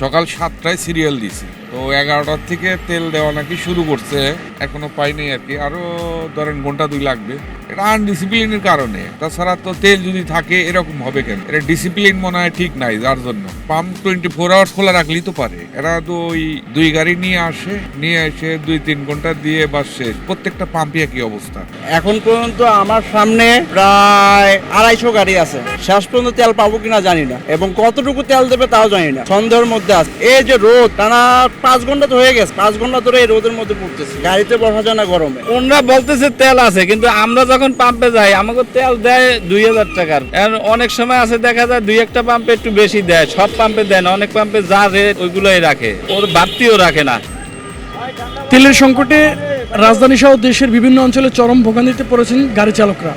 সকাল 7টায় সিরিয়াল দিছি, তো 11টার থেকে তেল দেওয়া নাকি শুরু করছে, এখনো পাইনি আর কি, আরো ধরেন ঘন্টা 2 লাগবে। এটা আনডিসিপ্লিনের কারণে, তাছাড়া তো তেল যদি থাকে এরকম হবে কেন? এটা ডিসিপ্লিন মনে হয় ঠিক নাই, যার জন্য পাম্প 24 আওয়ার্স খোলা রাখলেই তো পারে। এরা তো ওই 2 গাড়ি নিয়ে এসে 2-3 ঘন্টা দিয়ে বাস শেষ। প্রত্যেকটা পাম্পে একই অবস্থা। এখন পর্যন্ত আমার সামনে প্রায় 250 গাড়ি আছে, শেষ পর্যন্ত তেল পাবো কিনা জানি না, এবং কতটুকু তেল দেবে তাও জানি না, সন্দেহের মধ্যে আছে। এই যে রোদ, টানা 5 ঘন্টা তো হয়ে গেছে, 5 ঘন্টা ধরে এই রোদের মধ্যে পড়তেছে, গাড়িতে বসা যায় না গরমে। ওনারা বলতেছে তেল আছে, কিন্তু আমরা যখন পাম্পে যাই আমাকে তেল দেয় 2000 টাকার। অনেক সময় আছে দেখা যায় 2-1টা পাম্পে একটু বেশি দেয়, সব পাম্পে দেয় না, অনেক পাম্পে যা রেট ওইগুলোই রাখে, ওর বাড়তিও রাখে না। তেলের সংকটে রাজধানী সহ দেশের বিভিন্ন অঞ্চলে চরম ভোগান্তিতে পড়েছেন গাড়ি চালকরা।